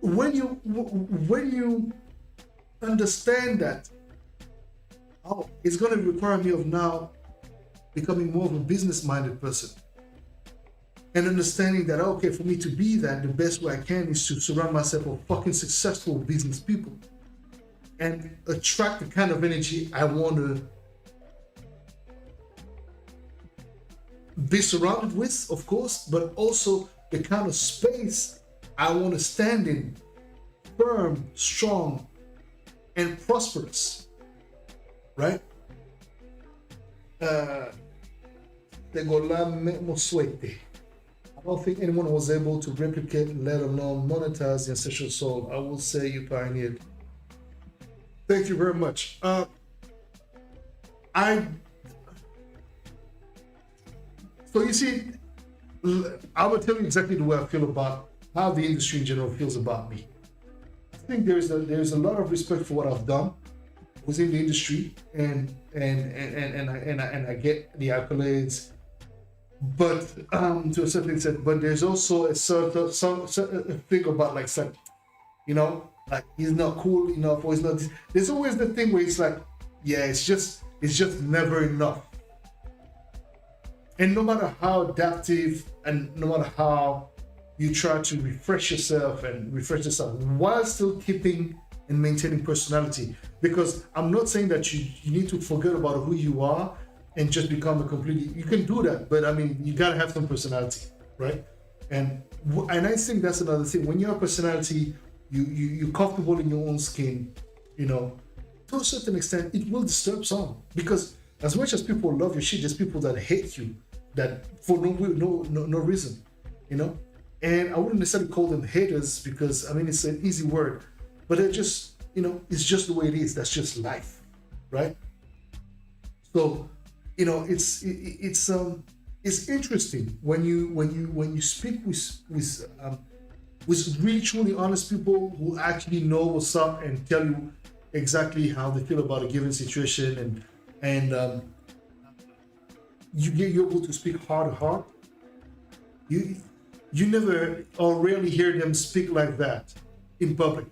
when you understand that, oh, it's going to require me of now becoming more of a business-minded person, and understanding that, okay, for me to be that, the best way I can is to surround myself with fucking successful business people and attract the kind of energy I want to be surrounded with, of course, but also the kind of space I want to stand in, firm, strong, and prosperous, right? I don't think anyone was able to replicate, let alone monetize the ancestral soul. I will say you pioneered. Thank you very much. So you see, I will tell you exactly the way I feel about how the industry in general feels about me. I think there's a lot of respect for what I've done within the industry, and I get the accolades, but to a certain extent. But there's also a certain thing about like, like he's not cool enough, or he's not. There's always the thing where it's like, yeah, it's just never enough. And no matter how adaptive and no matter how you try to refresh yourself while still keeping and maintaining personality, because I'm not saying that you need to forget about who you are and just become a completely, you can do that, but I mean, you gotta have some personality, right? And I think that's another thing. When you have personality, you're comfortable in your own skin, to a certain extent, it will disturb some, because as much as people love your shit, there's people that hate you, that for no reason, And I wouldn't necessarily call them haters, because I mean it's an easy word, but they're just, it's just the way it is. That's just life, right? So, it's interesting when you speak with really truly honest people who actually know what's up and tell you exactly how they feel about a given situation, and you're able to speak heart to heart. You never or rarely hear them speak like that in public,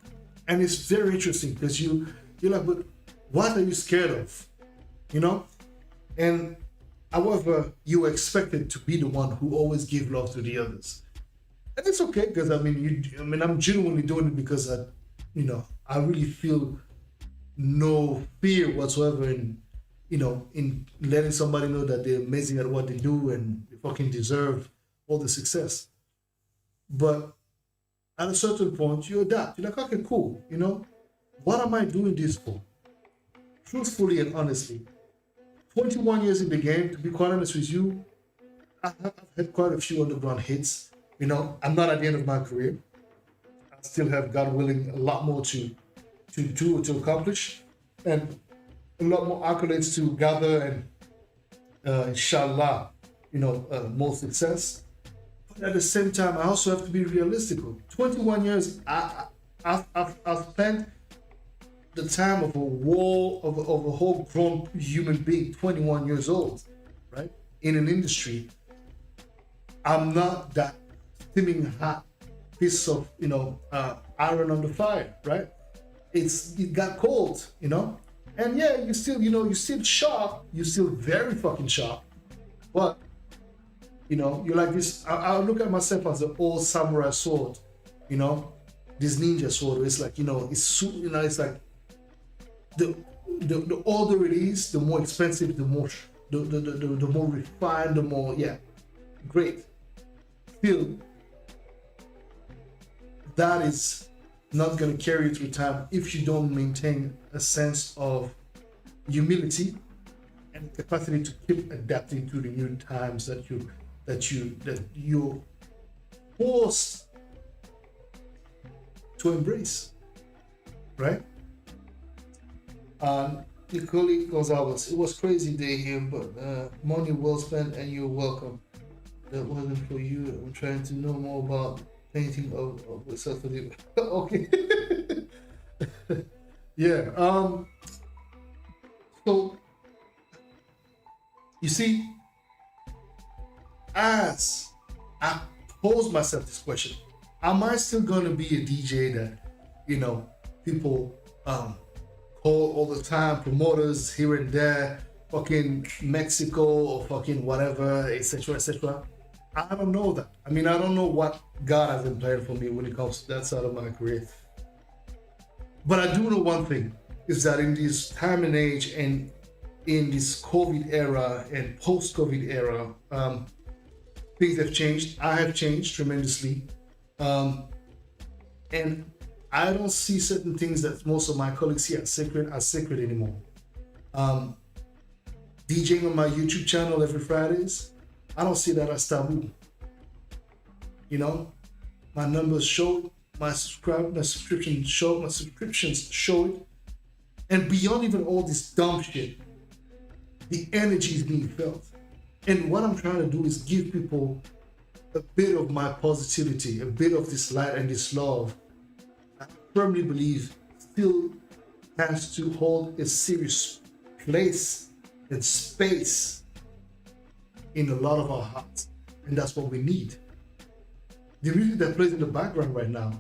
and it's very interesting because you're like, but what are you scared of, And however, you are expected to be the one who always give love to the others, and it's okay, because I'm genuinely doing it because I really feel no fear whatsoever in letting somebody know that they're amazing at what they do and they fucking deserve all the success. But at a certain point, you adapt. You're like, okay, cool. What am I doing this for? Truthfully and honestly, 21 years in the game, to be quite honest with you, I've had quite a few underground hits. I'm not at the end of my career. I still have, God willing, a lot more to do, to accomplish, and a lot more accolades to gather, and inshallah, more success. But at the same time, I also have to be realistic. 21 years, I've spent the time of a whole grown human being, 21 years old, right? In an industry. I'm not that steaming hot piece of, iron on the fire, right? It got cold, And yeah, you still, you're still sharp. You're still very fucking sharp. But, you're like this. I look at myself as an old samurai sword, this ninja sword. It's like, it's like the older it is, the more expensive, the more refined, the more, great. Still, that is not going to carry you through time if you don't maintain a sense of humility and capacity to keep adapting to the new times that you're forced to embrace, right? Nicole Gonzalez, it was crazy day here, but money well spent and you're welcome. That wasn't for you. I'm trying to know more about painting of the Saturday. Okay. Yeah. So you see, as I pose myself this question, am I still going to be a DJ that, people call all the time, promoters here and there, fucking Mexico or fucking whatever, etc., etc.? I don't know that. I mean, I don't know what God has in plan for me when it comes to that side of my career. But I do know one thing, is that in this time and age and in this COVID era and post-COVID era, things have changed. I have changed tremendously. And I don't see certain things that most of my colleagues see as sacred anymore. DJing on my YouTube channel every Fridays, I don't see that as taboo. My numbers show, my subscriptions show it. And beyond even all this dumb shit, the energy is being felt. And what I'm trying to do is give people a bit of my positivity, a bit of this light and this love. I firmly believe still has to hold a serious place and space in a lot of our hearts. And that's what we need. The music that plays in the background right now,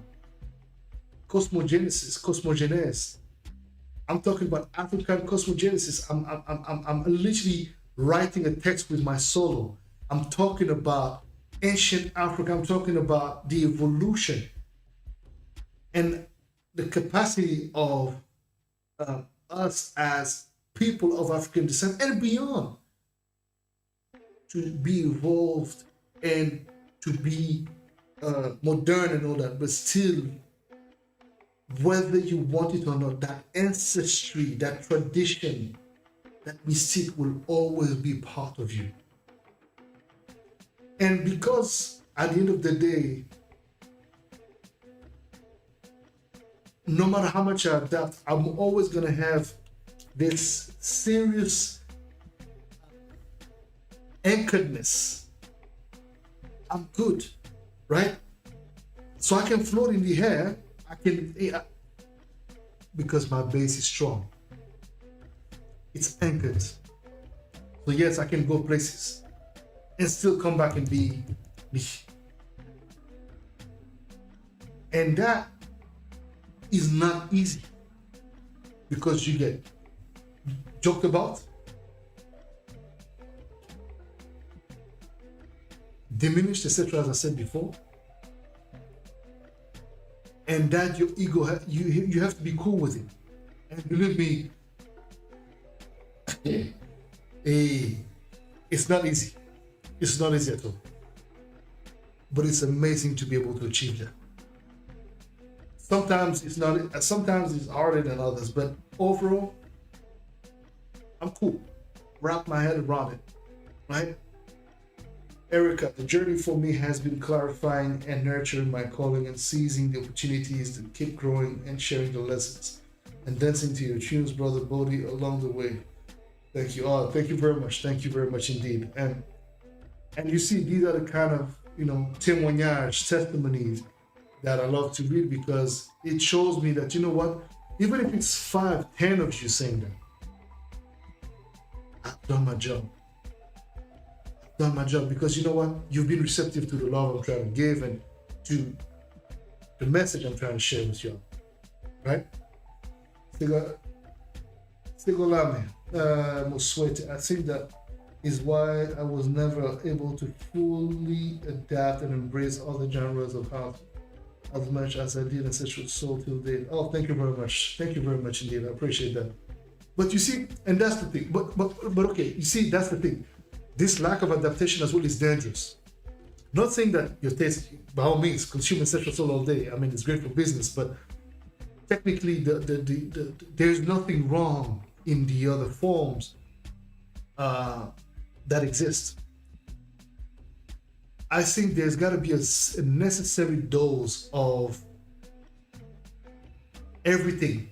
cosmogenesis. I'm talking about African cosmogenesis. I'm literally writing a text with my solo. I'm talking about ancient Africa. I'm talking about the evolution and the capacity of us as people of African descent and beyond to be evolved and to be modern and all that, but still, whether you want it or not, that ancestry, that tradition, that mystique will always be part of you. And because at the end of the day, no matter how much I adapt, I'm always going to have this serious anchoredness. I'm good, right? So I can float in the air. Because my base is strong. It's anchored. So yes, I can go places and still come back and be me. And that is not easy because you get joked about, diminished, etc., as I said before. And that your ego, you have to be cool with it. And believe me, it's not easy. It's not easy at all. But it's amazing to be able to achieve that. Sometimes it's not. Sometimes it's harder than others. But overall, I'm cool. Wrap my head around it, right? Erica, the journey for me has been clarifying and nurturing my calling and seizing the opportunities to keep growing and sharing the lessons and dancing to your tunes, brother Boddhi, along the way. Thank you. Oh, thank you very much. Thank you very much indeed. And you see, these are the kind of, témoignages, testimonies that I love to read because it shows me that, you know what, even if it's 5, 10 of you saying that, I've done my job. Done my job because you know what, you've been receptive to the love I'm trying to give and to the message I'm trying to share with y'all, right? Sigolame Muswete, I think that is why I was never able to fully adapt and embrace other genres of house as much as I did in Sexual Soul till date. Oh, thank you very much. Thank you very much indeed. I appreciate that. But you see, and that's the thing. But okay, you see, that's the thing. This lack of adaptation as well is dangerous. Not saying that your taste, by all means, consume Essential Soul all day. I mean, it's great for business, but technically, there's nothing wrong in the other forms that exist. I think there's got to be a necessary dose of everything,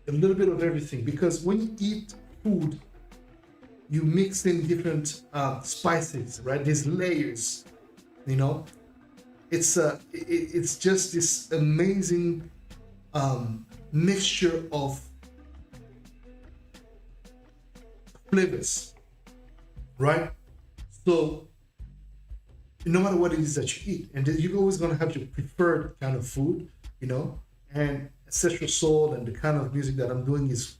a little bit of everything, because when you eat food, you mix in different spices, right? There's layers, It's just this amazing mixture of flavors, right? So no matter what it is that you eat. And then you're always going to have your preferred kind of food, you know, and Ancestral Soul and the kind of music that I'm doing is,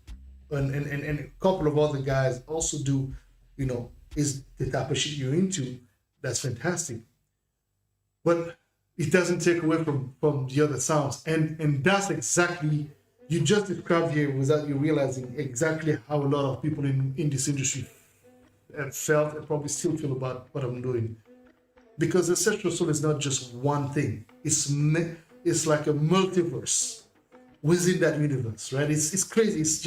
and a couple of other guys also do, you know, is the type of shit you're into. That's fantastic. But it doesn't take away from the other sounds. And that's exactly, you just described here without you realizing exactly how a lot of people in this industry have felt and probably still feel about what I'm doing. Because Ancestral Soul is not just one thing. It's like a multiverse within that universe, right? It's crazy. It's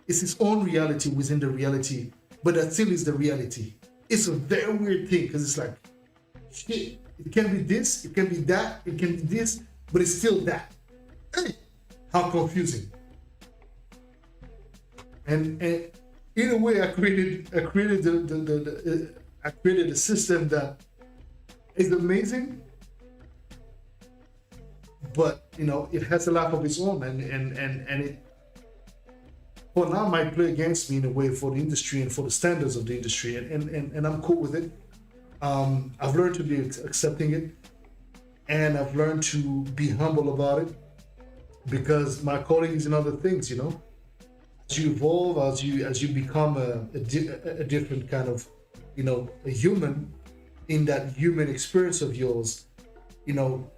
its own reality within the reality, but that still is the reality. It's a very weird thing because it's like, shit, it can be this, it can be that, it can be this, but it's still that. Hey, how confusing. And in a way, I created I created a system that is amazing, but you know, it has a life of its own, and it for now might play against me in a way for the industry and for the standards of the industry, and I'm cool with it. I've learned to be accepting it, and I've learned to be humble about it, because my calling is in other things, you know. As you evolve, as you become a different kind of, you know, a human, in that human experience of yours, you know,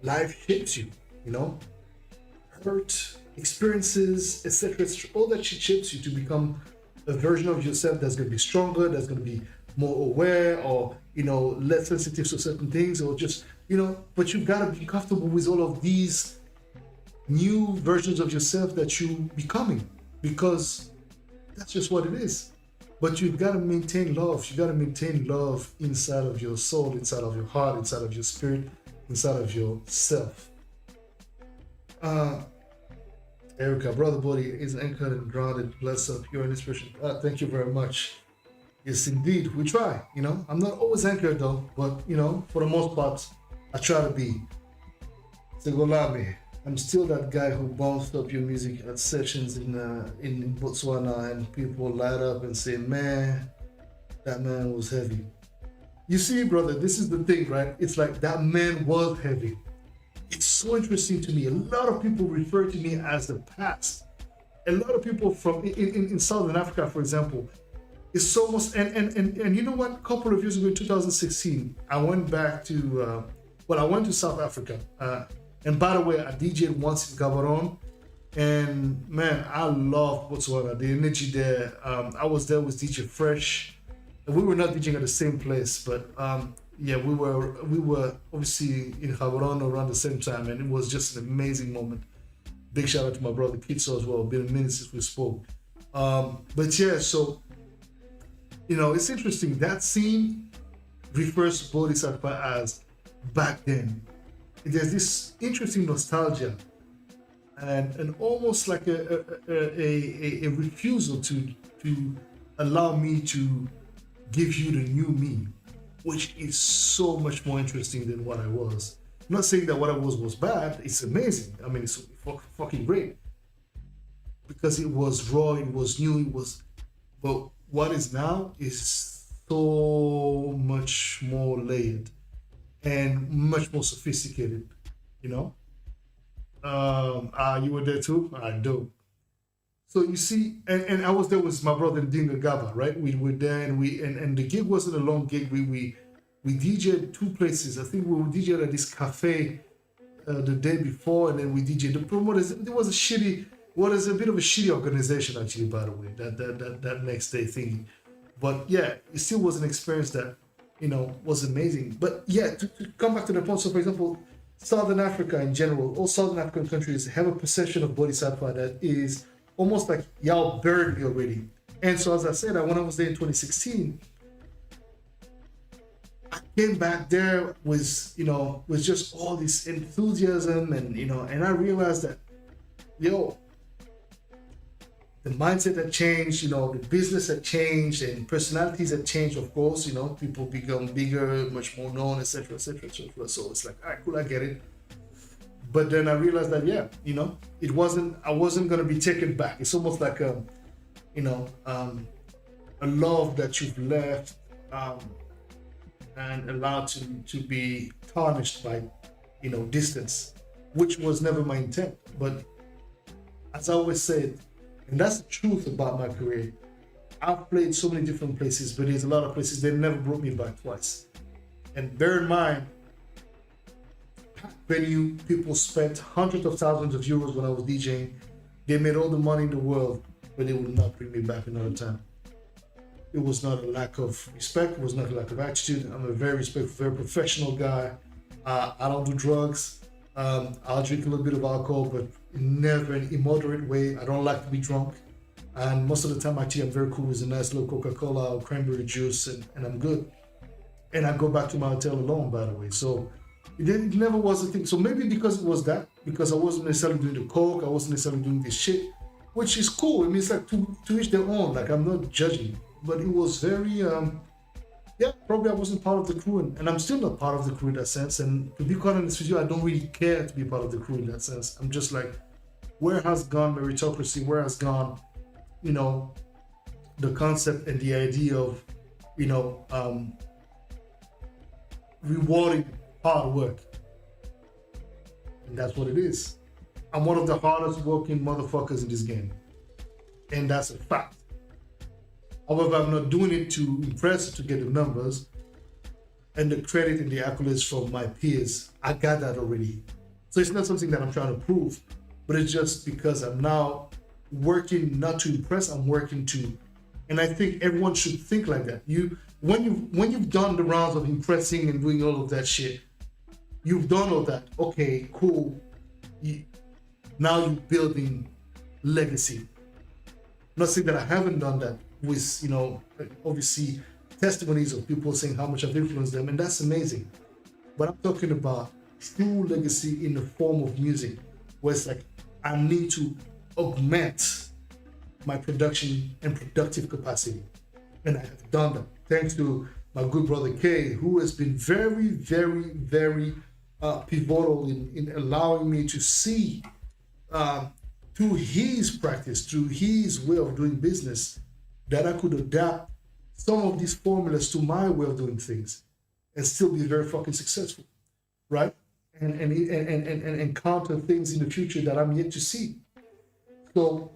life shapes you, you know, hurt, experiences, etc. All that shit shapes you to become a version of yourself that's going to be stronger, that's going to be more aware, or, you know, less sensitive to certain things, or just, you know, but you've got to be comfortable with all of these new versions of yourself that you're becoming, because that's just what it is. But you've got to maintain love. You got to maintain love inside of your soul, inside of your heart, inside of your spirit, inside of yourself. Erica, brother Boddhi is anchored and grounded. Bless up. You're an inspiration. Thank you very much. Yes, indeed. We try. You know, I'm not always anchored though, but you know, for the most part, I try to be. Segolami. I'm still that guy who bounced up your music at sessions in Botswana, and people light up and say, man, that man was heavy. You see, brother, this is the thing, right? It's like that man was heavy. It's so interesting to me. A lot of people refer to me as the past. A lot of people from in Southern Africa, for example, it's almost, and you know what? A couple of years ago in 2016, I went back to, I went to South Africa. And by the way, I DJed once in Gaborone, and man, I love Botswana, the energy there. I was there with DJ Fresh. We were not DJing at the same place, but yeah, we were obviously in Gaborone around the same time, and it was just an amazing moment. Big shout out to my brother Kitso as well. Been a minute since we spoke. But yeah, so you know, it's interesting. That scene refers to Boddhi Satva as back then. There's this interesting nostalgia and almost like a refusal to allow me to give you the new me, which is so much more interesting than what I was. I'm not saying that what I was bad. It's amazing. I mean, it's fucking great, because it was raw, it was new, but what is now is so much more layered and much more sophisticated, you know. You were there too? I do. So you see, and I was there with my brother Dinga Gaba, right? We were there, and the gig wasn't a long gig. We DJed two places. I think we were DJed at this cafe the day before, and then we DJed the promoters. It was a bit of a shitty organization actually, by the way, that next day thing. But yeah, it still was an experience that, you know, was amazing. But yeah, to come back to the point, so for example, Southern Africa in general, all Southern African countries have a perception of Boddhi Satva that is almost like y'all buried me already. And so as I said, when I was there in 2016, I came back there with just all this enthusiasm, and you know, and I realized that, the mindset had changed, you know, the business had changed, and personalities had changed, of course, you know, people become bigger, much more known, etc., etc., etc. So it's like, all right, cool, I get it. But then I realized that, yeah, you know, I wasn't going to be taken back. It's almost like a love that you've left, and allowed to be tarnished by, distance, which was never my intent. But as I always said, and that's the truth about my career, I've played so many different places, but there's a lot of places that never brought me back twice. And bear in mind, venue people spent hundreds of thousands of euros when I was DJing. They made all the money in the world, but they would not bring me back another time. It was not a lack of respect. It was not a lack of attitude. I'm a very respectful, very professional guy. I don't do drugs. I'll drink a little bit of alcohol, but never in an immoderate way. I don't like to be drunk. And most of the time, actually, I'm very cool with a nice little Coca-Cola or cranberry juice, and I'm good. And I go back to my hotel alone, by the way. So it never was a thing. So maybe because it was that, because I wasn't necessarily doing the coke, I wasn't necessarily doing this shit, which is cool. I mean, it's like to each their own. Like, I'm not judging, but it was very, probably I wasn't part of the crew, and I'm still not part of the crew in that sense. And to be quite honest with you, I don't really care to be part of the crew in that sense. I'm just like, where has gone meritocracy? Where has gone, the concept and the idea of, rewarding hard work? And that's what it is. I'm one of the hardest working motherfuckers in this game, and that's a fact. However, I'm not doing it to impress, to get the numbers and the credit and the accolades from my peers. I got that already. So it's not something that I'm trying to prove, but it's just because I'm now working not to impress, I'm working to, and I think everyone should think like that. When you've done the rounds of impressing and doing all of that shit, you've done all that. Okay, cool. Now you're building legacy. Not saying that I haven't done that with, obviously testimonies of people saying how much I've influenced them, and that's amazing. But I'm talking about true legacy in the form of music, where it's like I need to augment my production and productive capacity. And I have done that thanks to my good brother Kay, who has been very, very, very pivotal in allowing me to see through his practice, through his way of doing business, that I could adapt some of these formulas to my way of doing things and still be very fucking successful, right? And encounter things in the future that I'm yet to see. So,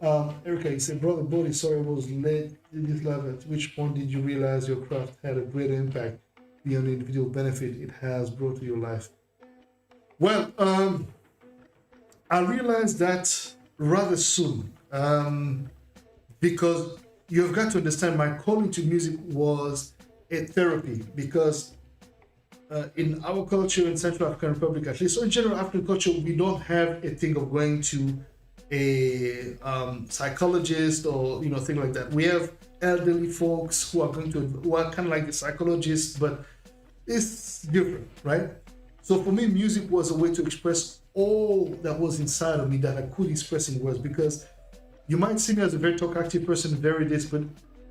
Erica, you said, brother Boddhi, sorry I was late in this live. At which point did you realize your craft had a greater impact beyond the individual benefit it has brought to your life? Well, I realized that rather soon, because you've got to understand my calling to music was a therapy, because in our culture in Central African Republic, at least, or in general African culture, we don't have a thing of going to a psychologist or thing like that. We have elderly folks who are kind of like the psychologists, but it's different, right? So for me, music was a way to express all that was inside of me that I could express in words, because you might see me as a very talkative person, very this, but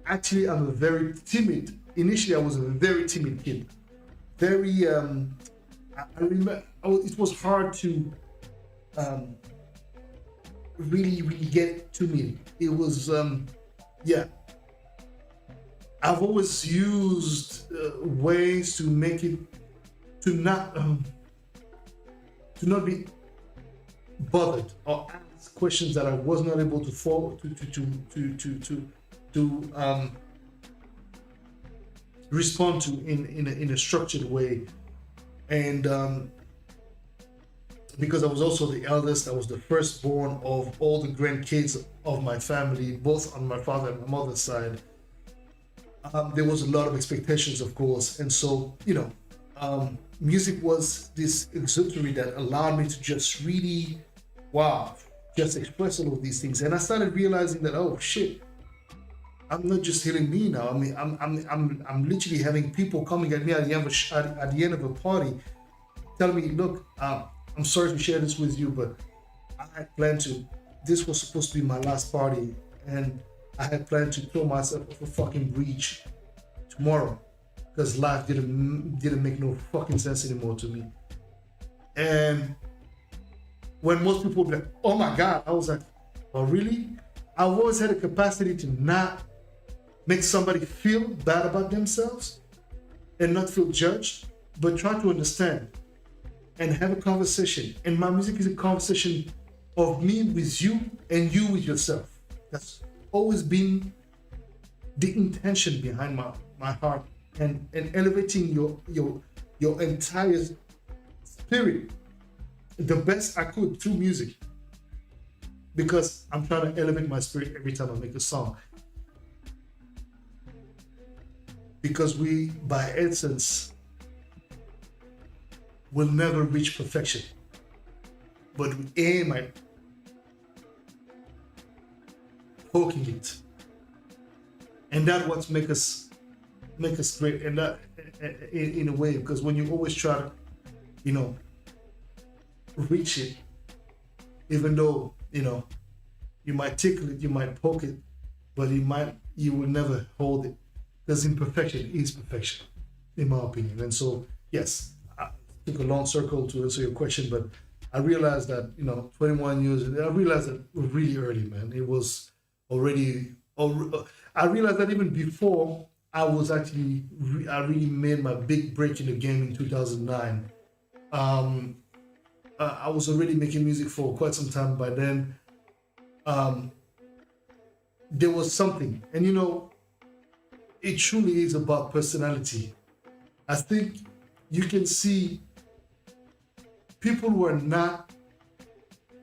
actually I'm a very timid. Initially, I was a very timid kid. Very, I remember it was hard to really get to me. It was, I've always used ways to make it, to not be bothered or ask questions that I was not able to follow, to respond to in a structured way. And because I was also the eldest, I was the firstborn of all the grandkids of my family, both on my father and my mother's side. There was a lot of expectations, of course, and so music was this exutory that allowed me to just really, just express all of these things. And I started realizing that, oh shit, I'm not just healing me now. I mean, I'm literally having people coming at me at the end of a party, telling me, look, I'm sorry to share this with you, but I had planned to. This was supposed to be my last party, and I had planned to throw myself off a fucking bridge tomorrow, because life didn't make no fucking sense anymore to me. And when most people would be like, oh my God, I was like, oh really? I've always had a capacity to not make somebody feel bad about themselves. and not feel judged, but try to understand and have a conversation. And my music is a conversation of me with you and you with yourself. That's always been the intention behind my heart, and elevating your entire spirit the best I could through music, because I'm trying to elevate my spirit every time I make a song. Because we, by essence, will never reach perfection, but we aim at poking it, and that's what make us great. And that, in a way, because when you always try to, reach it, even though you might tickle it, you might poke it, but you will never hold it, because imperfection is perfection, in my opinion. And so, yes, I took a long circle to answer your question, but I realized that 21 years, I realized that really early, man. It was already. I realized that even before I really made my big break in the game in 2009. I was already making music for quite some time by then. There was something, and it truly is about personality. I think you can see people who are not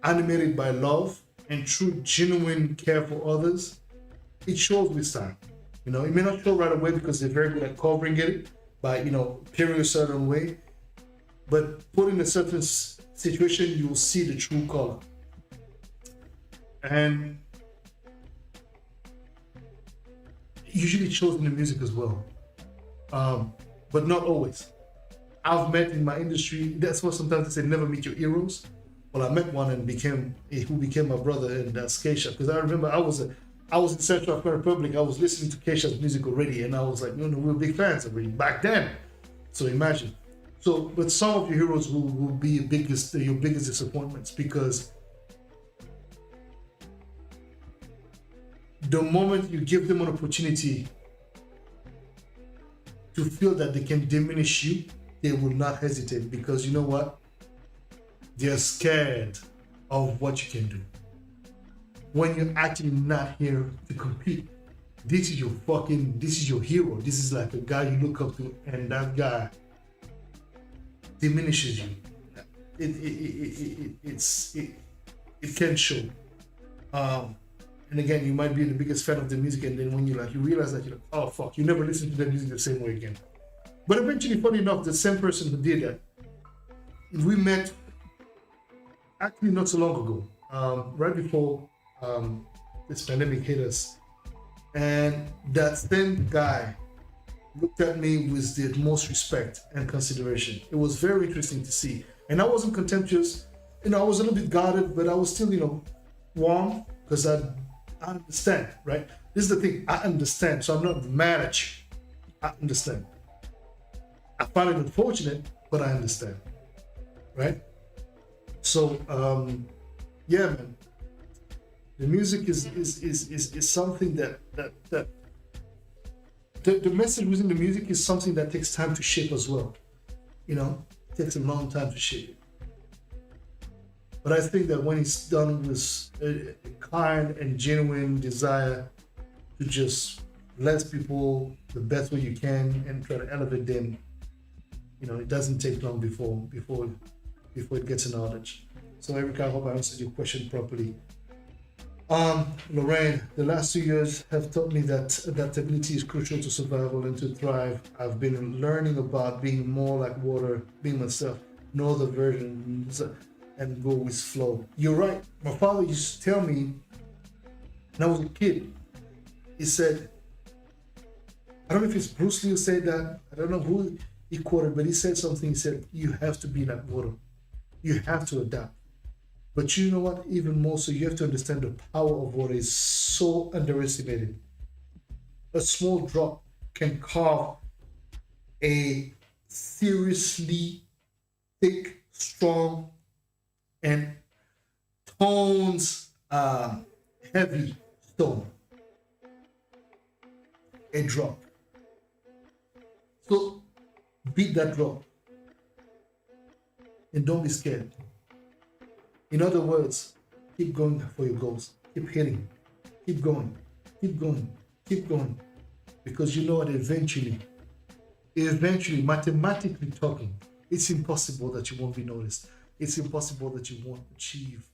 animated by love and true, genuine care for others. It shows with time. It may not show right away because they're very good at covering it by, appearing a certain way. But put in a certain situation, you will see the true color. And usually it shows in the music as well. But not always. I've met in my industry, that's why sometimes they say never meet your heroes. Well, I met one and who became my brother, and that's Keisha. Because I remember I was in Central African Republic. I was listening to Keisha's music already, and I was like, we were big fans already back then. So imagine. But some of your heroes will be your biggest disappointments, because the moment you give them an opportunity to feel that they can diminish you, they will not hesitate, because you know what? They're scared of what you can do. When you're actually not here to compete, this is your hero. This is like a guy you look up to, and that guy diminishes you. It can show. And again, you might be the biggest fan of the music, and then when you realize that, you're like, oh fuck, you never listen to the music the same way again. But eventually, funny enough, the same person who did that, we met actually not so long ago, right before this pandemic hit us. And that same guy looked at me with the utmost respect and consideration. It was very interesting to see. And I wasn't contemptuous. I was a little bit guarded, but I was still, warm, because I understand, right? This is the thing, I understand. So I'm not mad at you. I understand. I find it unfortunate, but I understand, right? So, yeah, man. The music is something that the message within the music is something that takes time to shape as well. It takes a long time to shape it. But I think that when it's done with a kind and genuine desire to just bless people the best way you can and try to elevate them, it doesn't take long before it gets acknowledged. So Erica, I hope I answered your question properly. Lorraine, the last 2 years have taught me that adaptability is crucial to survival and to thrive. I've been learning about being more like water, being myself, no other versions, and go with flow. You're right. My father used to tell me when I was a kid, he said, I don't know if it's Bruce Lee who said that, I don't know who he quoted, but he said something. He said, you have to be like water. You have to adapt. But you know what? Even more so, you have to understand the power of water is so underestimated. A small drop can carve a seriously thick, strong, and tones heavy stone. A drop. So beat that drum and don't be scared. In other words, keep going for your goals. Keep hitting. Keep going. Keep going. Keep going. Because you know that eventually, mathematically talking, it's impossible that you won't be noticed. It's impossible that you won't achieve